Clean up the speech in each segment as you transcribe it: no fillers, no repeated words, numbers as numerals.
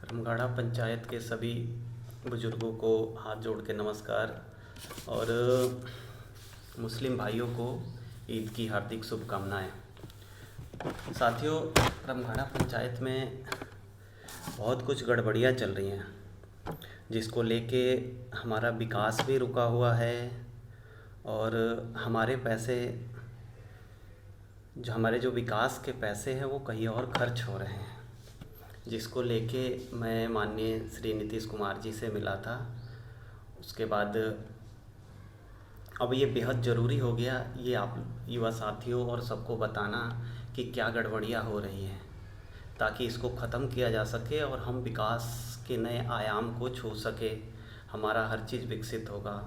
रामगढ़ा पंचायत के सभी बुजुर्गों को हाथ जोड़ के नमस्कार। और मुस्लिम भाइयों को ईद की हार्दिक शुभकामनाएं। साथियों, रामगढ़ा पंचायत में बहुत कुछ गड़बड़ियाँ चल रही हैं, जिसको लेके हमारा विकास भी रुका हुआ है और हमारे पैसे जो विकास के पैसे हैं वो कहीं और खर्च हो रहे हैं, जिसको लेके मैं माननीय श्री नीतीश कुमार जी से मिला था। उसके बाद अब ये बेहद ज़रूरी हो गया ये आप युवा साथियों और सबको बताना कि क्या गड़बड़ियाँ हो रही हैं, ताकि इसको ख़त्म किया जा सके और हम विकास के नए आयाम को छू सके। हमारा हर चीज़ विकसित होगा,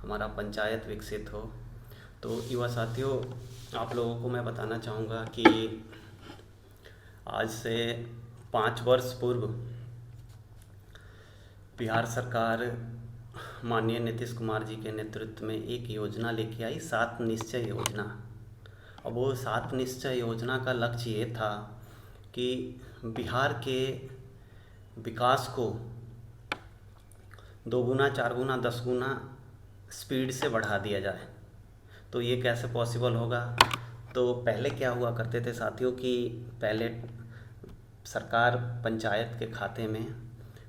हमारा पंचायत विकसित हो। तो युवा साथियों, आप लोगों को मैं बताना चाहूँगा कि आज से 5 वर्ष पूर्व बिहार सरकार माननीय नीतीश कुमार जी के नेतृत्व में एक योजना लेके आई, 7 निश्चय योजना। अब वो 7 निश्चय योजना का लक्ष्य ये था कि बिहार के विकास को 2 गुना, 4 गुना, 10 गुना स्पीड से बढ़ा दिया जाए। तो ये कैसे पॉसिबल होगा? तो पहले क्या हुआ करते थे साथियों कि पहले सरकार पंचायत के खाते में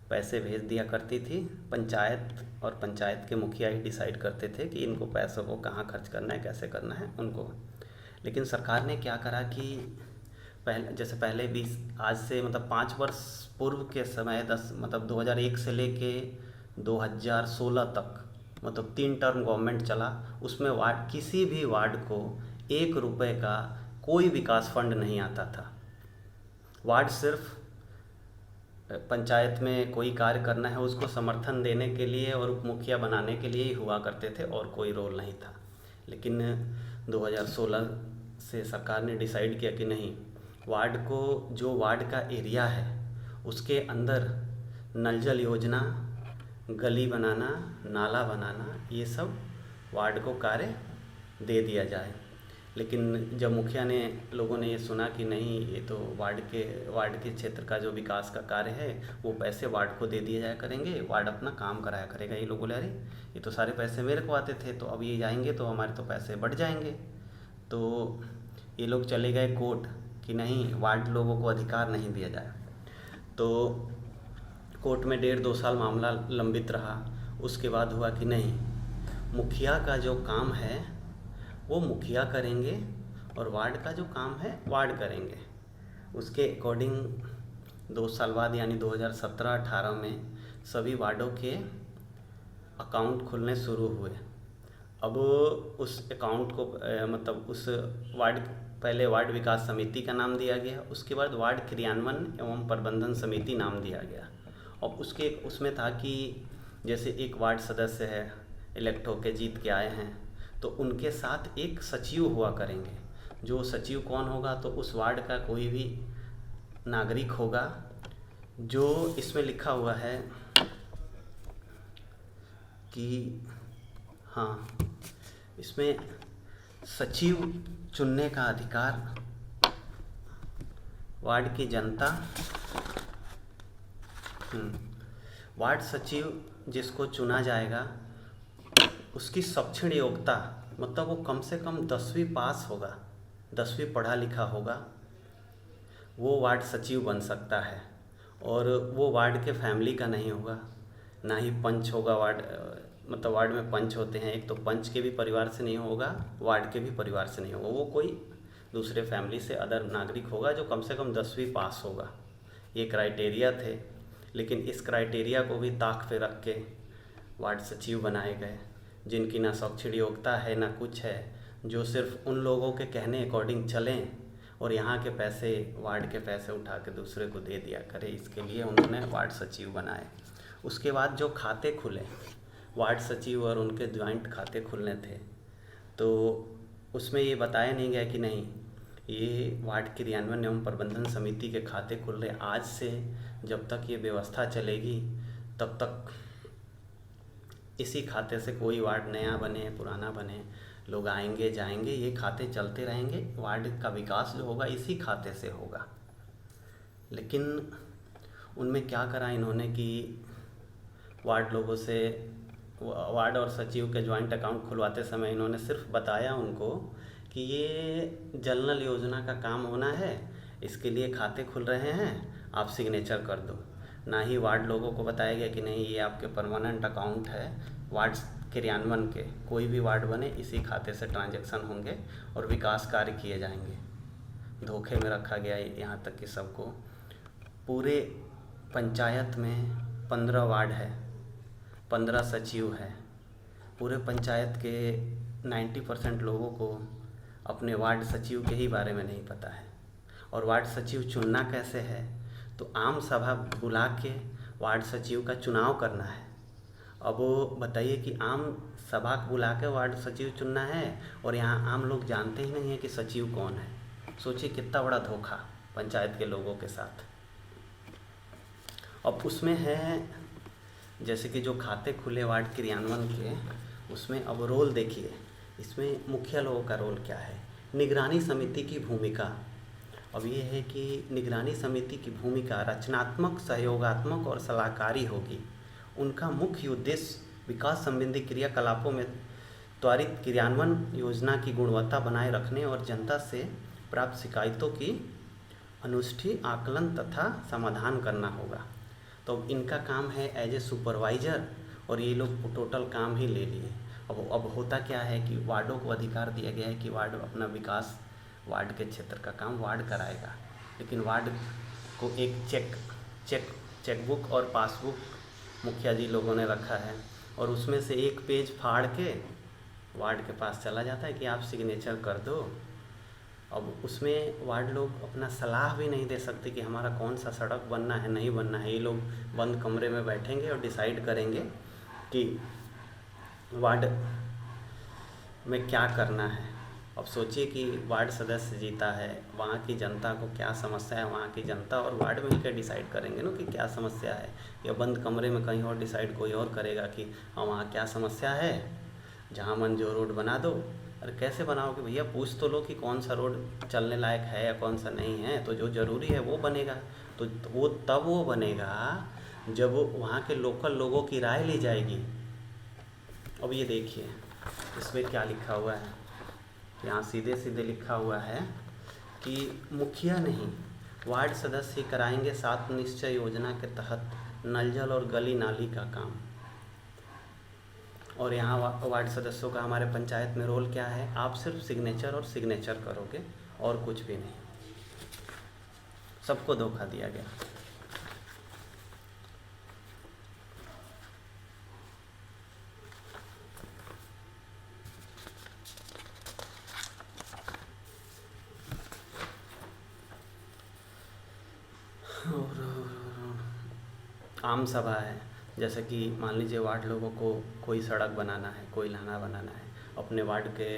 पैसे भेज दिया करती थी। पंचायत और पंचायत के मुखिया ही डिसाइड करते थे कि इनको पैसों को कहाँ खर्च करना है, कैसे करना है उनको। लेकिन सरकार ने क्या करा कि पहले 20 आज से 5 वर्ष पूर्व के समय 2001 से लेके 2016 तक 3 टर्म गवर्नमेंट चला। उसमें किसी भी वार्ड को 1 रुपये का कोई विकास फंड नहीं आता था। वार्ड सिर्फ पंचायत में कोई कार्य करना है उसको समर्थन देने के लिए और उप मुखिया बनाने के लिए ही हुआ करते थे और कोई रोल नहीं था। लेकिन 2016 से सरकार ने डिसाइड किया कि नहीं, जो वार्ड का एरिया है उसके अंदर नल जल योजना, गली बनाना, नाला बनाना, ये सब वार्ड को कार्य दे दिया जाए। लेकिन जब लोगों ने ये सुना कि नहीं, ये तो वार्ड के क्षेत्र का जो विकास का कार्य है वो पैसे वार्ड को दे दिए जाया करेंगे, वार्ड अपना काम कराया करेगा। ये लोग बोले अरे ये तो सारे पैसे मेरे को आते थे, तो अब ये जाएंगे तो हमारे तो पैसे बढ़ जाएंगे। तो ये लोग चले गए कोर्ट कि नहीं, वार्ड लोगों को अधिकार नहीं दिया जाए। तो कोर्ट में 1.5-2 साल मामला लंबित रहा। उसके बाद हुआ कि नहीं, मुखिया का जो काम है वो मुखिया करेंगे और वार्ड का जो काम है वार्ड करेंगे। उसके अकॉर्डिंग 2 साल बाद यानी 2017-18 में सभी वार्डों के अकाउंट खुलने शुरू हुए। अब उस अकाउंट को उस वार्ड पहले वार्ड विकास समिति का नाम दिया गया, उसके बाद वार्ड क्रियान्वयन एवं प्रबंधन समिति नाम दिया गया। और उसमें था कि जैसे एक वार्ड सदस्य है, इलेक्ट होके जीत के आए हैं, तो उनके साथ एक सचिव हुआ करेंगे। जो सचिव कौन होगा? तो उस वार्ड का कोई भी नागरिक होगा। जो इसमें लिखा हुआ है कि हाँ, इसमें सचिव चुनने का अधिकार वार्ड की जनता, वार्ड सचिव जिसको चुना जाएगा उसकी शैक्षणिक योग्यता वो कम से कम 10वीं पास होगा, 10वीं पढ़ा लिखा होगा, वो वार्ड सचिव बन सकता है। और वो वार्ड के फैमिली का नहीं होगा, ना ही पंच होगा। वार्ड में पंच होते हैं, एक तो पंच के भी परिवार से नहीं होगा, वार्ड के भी परिवार से नहीं होगा, वो कोई दूसरे फैमिली से अदर नागरिक होगा जो कम से कम 10वीं पास होगा। ये क्राइटेरिया थे। लेकिन इस क्राइटेरिया को भी ताक पे रख के वार्ड सचिव बनाए गए, जिनकी ना शैक्षणिक योग्यता है ना कुछ है, जो सिर्फ उन लोगों के कहने अकॉर्डिंग चलें और यहाँ के पैसे, वार्ड के पैसे उठा के दूसरे को दे दिया करे। इसके लिए उन्होंने वार्ड सचिव बनाए। उसके बाद जो खाते खुले, वार्ड सचिव और उनके ज्वाइंट खाते खुलने थे, तो उसमें ये बताया नहीं गया कि नहीं, ये वार्ड क्रियान्वयन एवं प्रबंधन समिति के खाते खुल रहे। आज से जब तक ये व्यवस्था चलेगी तब तक इसी खाते से कोई वार्ड नया बने पुराना बने, लोग आएंगे जाएंगे, ये खाते चलते रहेंगे। वार्ड का विकास जो होगा इसी खाते से होगा। लेकिन उनमें क्या करा इन्होंने कि वार्ड लोगों से, वार्ड और सचिव के ज्वाइंट अकाउंट खुलवाते समय इन्होंने सिर्फ बताया उनको कि ये जल नल योजना का काम होना है, इसके लिए खाते खुल रहे हैं, आप सिग्नेचर कर दो। ना ही वार्ड लोगों को बताया गया कि नहीं, ये आपके परमानेंट अकाउंट है, वार्ड क्रियान्वयन के कोई भी वार्ड बने इसी खाते से ट्रांजैक्शन होंगे और विकास कार्य किए जाएंगे। धोखे में रखा गया यहाँ तक कि सबको। पूरे पंचायत में 15 वार्ड है, 15 सचिव है, पूरे पंचायत के 90% लोगों को अपने वार्ड सचिव के ही बारे में नहीं पता है। और वार्ड सचिव चुनना कैसे है, तो आम सभा बुला के वार्ड सचिव का चुनाव करना है। अब वो बताइए कि आम सभा बुला के वार्ड सचिव चुनना है और यहाँ आम लोग जानते ही नहीं है कि सचिव कौन है। सोचिए कितना बड़ा धोखा पंचायत के लोगों के साथ। अब उसमें है जैसे कि जो खाते खुले वार्ड क्रियान्वयन के, उसमें अब रोल देखिए, इसमें मुखिया लोगों का रोल क्या है। निगरानी समिति की भूमिका अब ये है कि निगरानी समिति की भूमिका रचनात्मक, सहयोगात्मक और सलाहकारी होगी। उनका मुख्य उद्देश्य विकास संबंधी क्रियाकलापों में त्वरित क्रियान्वयन, योजना की गुणवत्ता बनाए रखने और जनता से प्राप्त शिकायतों की अनुष्ठित आकलन तथा समाधान करना होगा। तो इनका काम है एज ए सुपरवाइज़र, और ये लोग टोटल काम ही ले लिए। अब होता क्या है कि वार्डों को अधिकार दिया गया है कि वार्ड अपना विकास, वार्ड के क्षेत्र का काम वार्ड कराएगा, लेकिन वार्ड को एक चेकबुक और पासबुक मुखिया जी लोगों ने रखा है, और उसमें से एक पेज फाड़ के वार्ड के पास चला जाता है कि आप सिग्नेचर कर दो। अब उसमें वार्ड लोग अपना सलाह भी नहीं दे सकते कि हमारा कौन सा सड़क बनना है, नहीं बनना है। ये लोग बंद कमरे में बैठेंगे और डिसाइड करेंगे कि वार्ड में क्या करना है। अब सोचिए कि वार्ड सदस्य जीता है, वहाँ की जनता को क्या समस्या है, वहाँ की जनता और वार्ड मिलकर डिसाइड करेंगे ना कि क्या समस्या है। या बंद कमरे में कहीं और डिसाइड कोई और करेगा कि हाँ वहाँ क्या समस्या है, जहाँ मन जो रोड बना दो। अरे कैसे बनाओगे भैया, पूछ तो लो कि कौन सा रोड चलने लायक है या कौन सा नहीं है। तो जो ज़रूरी है वो बनेगा, तो वो तब वो बनेगा जब वहाँ के लोकल लोगों की राय ली जाएगी। अब ये देखिए इसमें क्या लिखा हुआ है, यहाँ सीधे सीधे लिखा हुआ है कि मुखिया नहीं, वार्ड सदस्य कराएंगे 7 निश्चय योजना के तहत नल जल और गली नाली का काम। और यहाँ वार्ड सदस्यों का हमारे पंचायत में रोल क्या है, आप सिर्फ सिग्नेचर और सिग्नेचर करोगे और कुछ भी नहीं। सबको धोखा दिया गया। और आम सभा है, जैसे कि मान लीजिए वार्ड लोगों को कोई सड़क बनाना है, कोई नाला बनाना है, अपने वार्ड के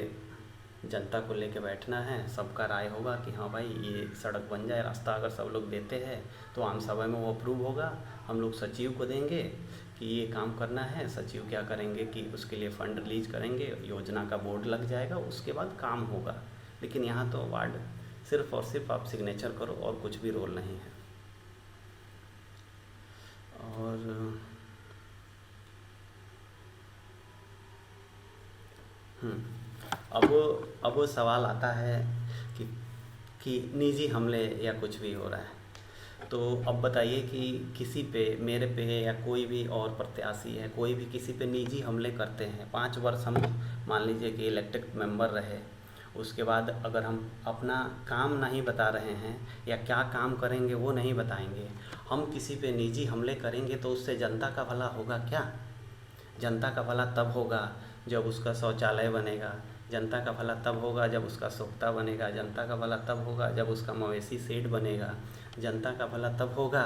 जनता को लेके बैठना है, सबका राय होगा कि हाँ भाई ये सड़क बन जाए। रास्ता अगर सब लोग देते हैं तो आम सभा में वो अप्रूव होगा। हम लोग सचिव को देंगे कि ये काम करना है, सचिव क्या करेंगे कि उसके लिए फ़ंड रिलीज करेंगे, योजना का बोर्ड लग जाएगा, उसके बाद काम होगा। लेकिन यहाँ तो वार्ड सिर्फ और सिर्फ आप सिग्नेचर करो और कुछ भी रोल नहीं है। और अब वो सवाल आता है कि निजी हमले या कुछ भी हो रहा है। तो अब बताइए कि किसी पे, मेरे पे या कोई भी और प्रत्याशी है, कोई भी किसी पे निजी हमले करते हैं। 5 वर्ष हम मान लीजिए कि इलेक्टेड मेंबर रहे, उसके बाद अगर हम अपना काम नहीं बता रहे हैं या क्या काम करेंगे वो नहीं बताएंगे, हम किसी पे निजी हमले करेंगे तो उससे जनता का भला होगा क्या? जनता का भला तब होगा जब उसका शौचालय बनेगा, जनता का भला तब होगा जब उसका सोख्ता बनेगा, जनता का भला तब होगा जब उसका मवेशी शेड बनेगा, जनता का भला तब होगा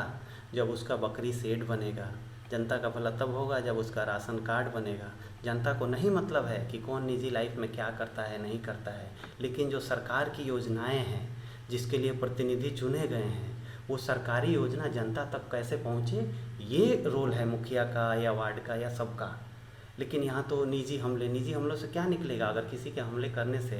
जब उसका बकरी शेड बनेगा, जनता का भला तब होगा जब उसका राशन कार्ड बनेगा। जनता को नहीं मतलब है कि कौन निजी लाइफ में क्या करता है, नहीं करता है। लेकिन जो सरकार की योजनाएं हैं, जिसके लिए प्रतिनिधि चुने गए हैं, वो सरकारी योजना जनता तक कैसे पहुँचे, ये रोल है मुखिया का या वार्ड का या सबका। लेकिन यहाँ तो निजी हमलों से क्या निकलेगा? अगर किसी के हमले करने से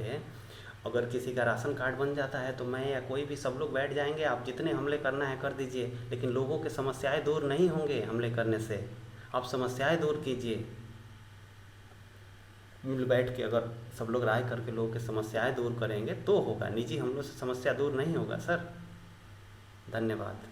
अगर किसी का राशन कार्ड बन जाता है तो मैं या कोई भी सब लोग बैठ जाएंगे, आप जितने हमले करना है कर दीजिए, लेकिन लोगों के समस्याएं दूर नहीं होंगे हमले करने से। आप समस्याएं दूर कीजिए, मिल बैठ के अगर सब लोग राय करके लोगों की समस्याएं दूर करेंगे तो होगा। निजी हमलों से समस्या दूर नहीं होगा सर। धन्यवाद।